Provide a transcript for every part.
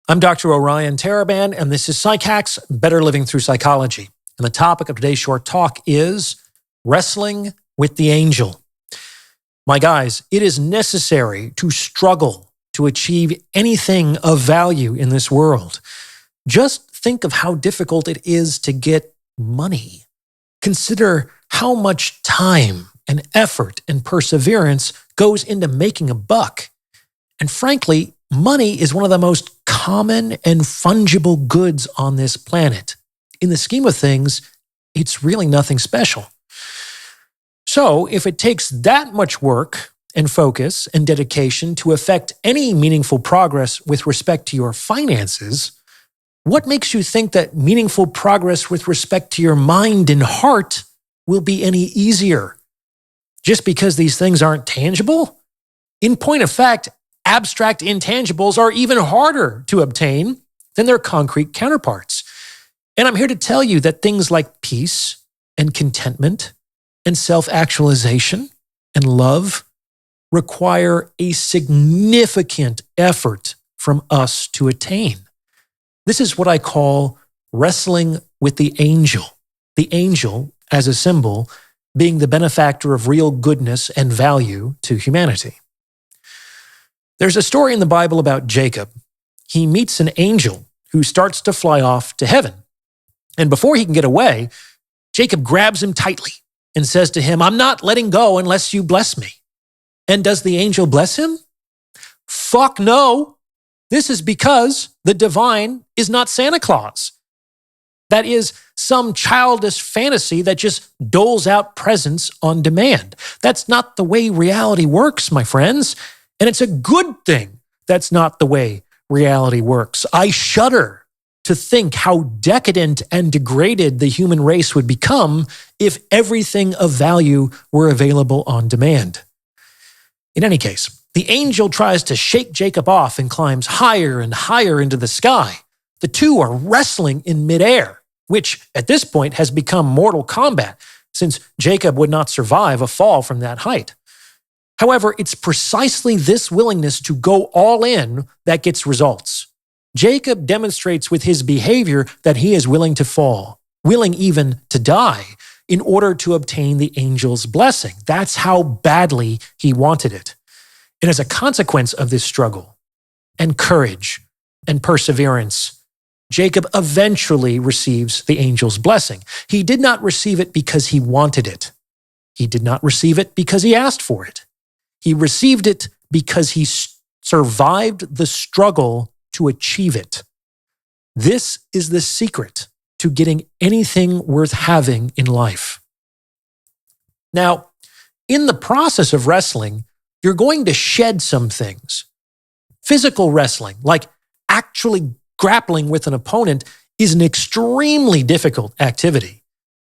I'm Dr. Orion Taraban, and this is PsycHacks, Better Living Through Psychology. And the topic of today's short talk is wrestling with the angel. My guys, it is necessary to struggle to achieve anything of value in this world. Just think of how difficult it is to get money. Consider how much time and effort and perseverance goes into making a buck. And frankly, money is one of the most common and fungible goods on this planet. In the scheme of things, it's really nothing special. So if it takes that much work and focus and dedication to affect any meaningful progress with respect to your finances, what makes you think that meaningful progress with respect to your mind and heart will be any easier? Just because these things aren't tangible? In point of fact, abstract intangibles are even harder to obtain than their concrete counterparts. And I'm here to tell you that things like peace and contentment and self-actualization and love require a significant effort from us to attain. This is what I call wrestling with the angel as a symbol being the benefactor of real goodness and value to humanity. There's a story in the Bible about Jacob. He meets an angel who starts to fly off to heaven. And before he can get away, Jacob grabs him tightly and says to him, "I'm not letting go unless you bless me." And does the angel bless him? Fuck no. This is because the divine is not Santa Claus. That is some childish fantasy that just doles out presents on demand. That's not the way reality works, my friends. And it's a good thing that's not the way reality works. I shudder to think how decadent and degraded the human race would become if everything of value were available on demand. In any case, the angel tries to shake Jacob off and climbs higher and higher into the sky. The two are wrestling in midair, which at this point has become Mortal Kombat, since Jacob would not survive a fall from that height. However, it's precisely this willingness to go all in that gets results. Jacob demonstrates with his behavior that he is willing to fall, willing even to die, in order to obtain the angel's blessing. That's how badly he wanted it. And as a consequence of this struggle and courage and perseverance, Jacob eventually receives the angel's blessing. He did not receive it because he wanted it. He did not receive it because he asked for it. He received it because he survived the struggle to achieve it. This is the secret to getting anything worth having in life. Now, in the process of wrestling, you're going to shed some things. Physical wrestling, like actually grappling with an opponent, is an extremely difficult activity.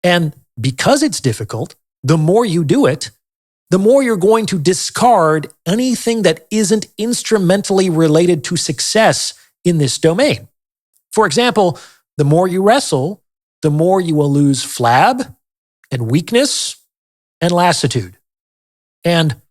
And because it's difficult, the more you do it, the more you're going to discard anything that isn't instrumentally related to success in this domain. For example, the more you wrestle, the more you will lose flab and weakness and lassitude. And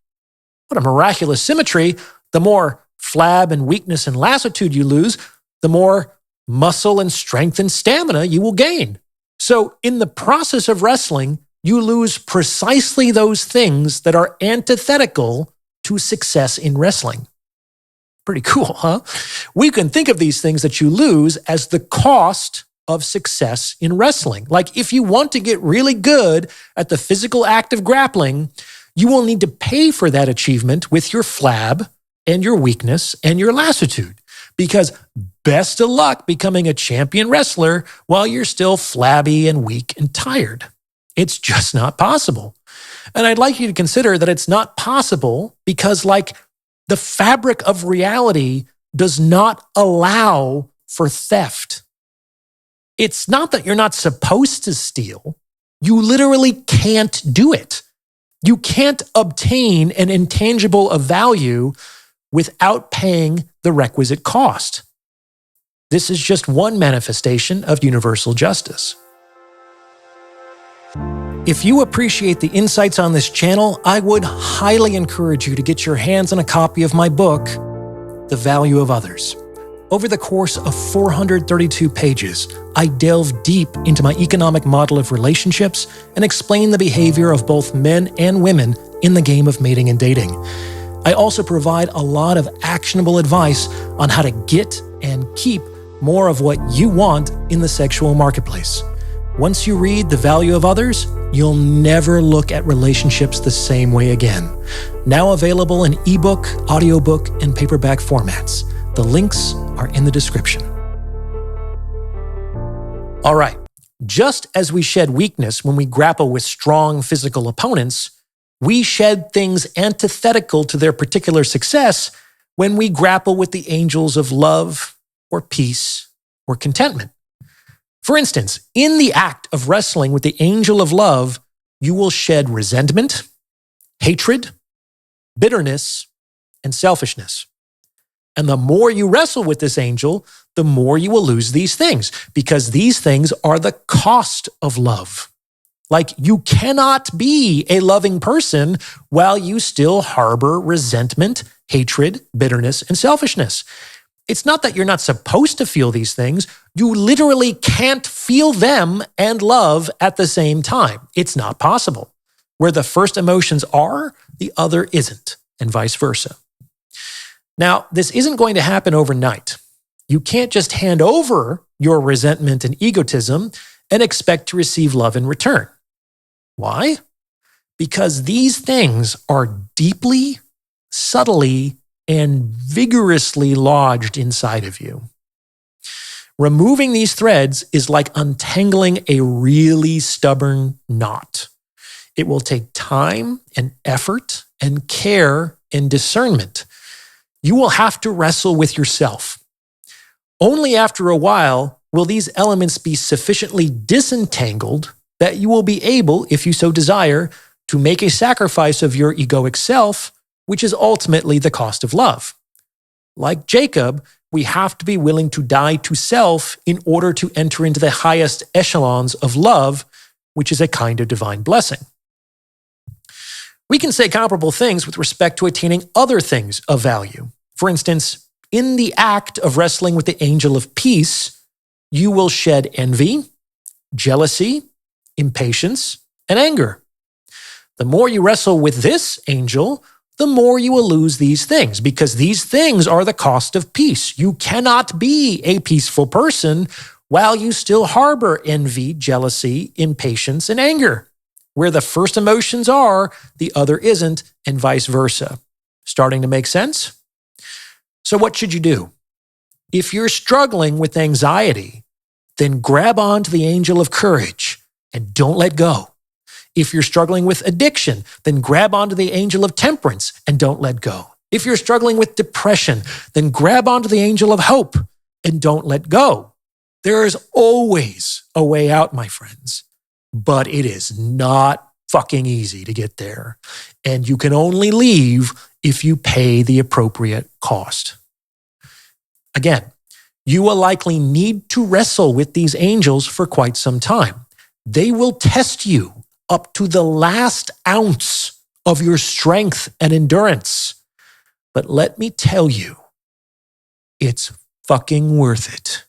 what a miraculous symmetry, the more flab and weakness and lassitude you lose, the more muscle and strength and stamina you will gain. So in the process of wrestling, you lose precisely those things that are antithetical to success in wrestling. Pretty cool, huh? We can think of these things that you lose as the cost of success in wrestling. Like if you want to get really good at the physical act of grappling, you will need to pay for that achievement with your flab and your weakness and your lassitude. Because best of luck becoming a champion wrestler while you're still flabby and weak and tired. It's just not possible. And I'd like you to consider that it's not possible because, like, the fabric of reality does not allow for theft. It's not that you're not supposed to steal. You literally can't do it. You can't obtain an intangible of value without paying the requisite cost. This is just one manifestation of universal justice. If you appreciate the insights on this channel, I would highly encourage you to get your hands on a copy of my book, The Value of Others. Over the course of 432 pages, I delve deep into my economic model of relationships and explain the behavior of both men and women in the game of mating and dating. I also provide a lot of actionable advice on how to get and keep more of what you want in the sexual marketplace. Once you read The Value of Others, you'll never look at relationships the same way again. Now available in ebook, audiobook, and paperback formats. The links are in the description. All right, just as we shed weakness when we grapple with strong physical opponents, we shed things antithetical to their particular success when we grapple with the angels of love or peace or contentment. For instance, in the act of wrestling with the angel of love, you will shed resentment, hatred, bitterness, and selfishness. And the more you wrestle with this angel, the more you will lose these things, because these things are the cost of love. Like, you cannot be a loving person while you still harbor resentment, hatred, bitterness, and selfishness. It's not that you're not supposed to feel these things. You literally can't feel them and love at the same time. It's not possible. Where the first emotions are, the other isn't, and vice versa. Now, this isn't going to happen overnight. You can't just hand over your resentment and egotism and expect to receive love in return. Why? Because these things are deeply, subtly, and vigorously lodged inside of you. Removing these threads is like untangling a really stubborn knot. It will take time and effort and care and discernment. You will have to wrestle with yourself. Only after a while will these elements be sufficiently disentangled that you will be able, if you so desire, to make a sacrifice of your egoic self, which is ultimately the cost of love. Like Jacob, we have to be willing to die to self in order to enter into the highest echelons of love, which is a kind of divine blessing. We can say comparable things with respect to attaining other things of value. For instance, in the act of wrestling with the angel of peace, you will shed envy, jealousy, impatience, and anger. The more you wrestle with this angel, the more you will lose these things, because these things are the cost of peace. You cannot be a peaceful person while you still harbor envy, jealousy, impatience, and anger. Where the first emotions are, the other isn't, and vice versa. Starting to make sense? So what should you do? If you're struggling with anxiety, then grab onto the angel of courage and don't let go. If you're struggling with addiction, then grab onto the angel of temperance and don't let go. If you're struggling with depression, then grab onto the angel of hope and don't let go. There is always a way out, my friends, but it is not fucking easy to get there. And you can only leave if you pay the appropriate cost. Again, you will likely need to wrestle with these angels for quite some time. They will test you up to the last ounce of your strength and endurance. But let me tell you, it's fucking worth it.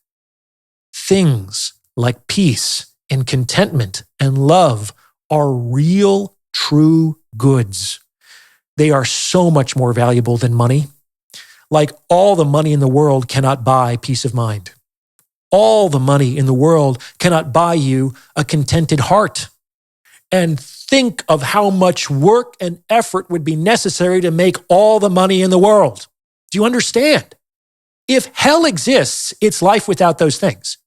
Things like peace and contentment and love are real, true goods. They are so much more valuable than money. Like, all the money in the world cannot buy peace of mind. All the money in the world cannot buy you a contented heart. And think of how much work and effort would be necessary to make all the money in the world. Do you understand? If hell exists, it's life without those things.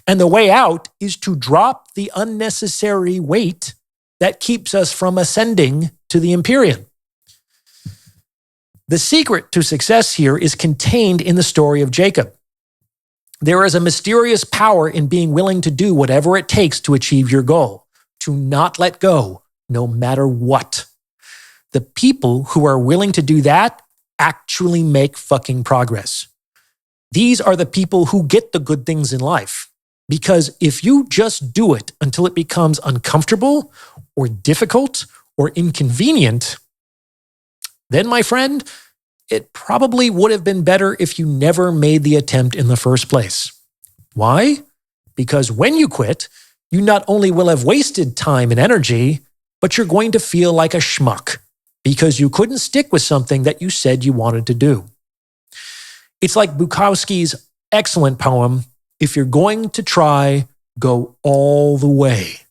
And the way out is to drop the unnecessary weight that keeps us from ascending to the Empyrean. The secret to success here is contained in the story of Jacob. There is a mysterious power in being willing to do whatever it takes to achieve your goal, to not let go, no matter what. The people who are willing to do that actually make fucking progress. These are the people who get the good things in life. Because if you just do it until it becomes uncomfortable or difficult or inconvenient, then, my friend, it probably would have been better if you never made the attempt in the first place. Why? Because when you quit, you not only will have wasted time and energy, but you're going to feel like a schmuck because you couldn't stick with something that you said you wanted to do. It's like Bukowski's excellent poem, "If you're going to try, go all the way.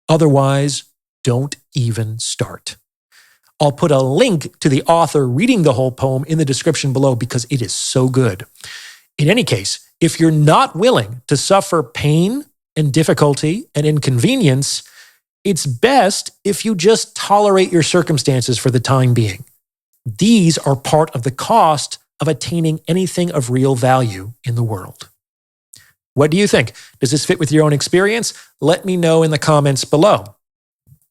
Otherwise, don't even start." I'll put a link to the author reading the whole poem in the description below because it is so good. In any case, if you're not willing to suffer pain and difficulty and inconvenience, it's best if you just tolerate your circumstances for the time being. These are part of the cost of attaining anything of real value in the world. What do you think? Does this fit with your own experience? Let me know in the comments below.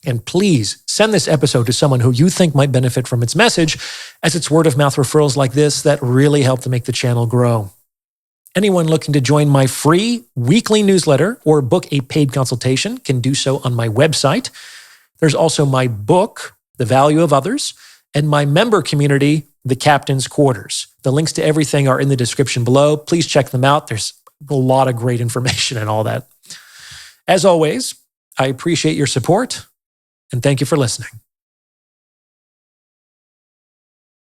And please send this episode to someone who you think might benefit from its message, as it's word of mouth referrals like this that really help to make the channel grow. Anyone looking to join my free weekly newsletter or book a paid consultation can do so on my website. There's also my book, The Value of Others, and my member community, The Captain's Quarters. The links to everything are in the description below. Please check them out. There's a lot of great information and all that. As always, I appreciate your support, and thank you for listening.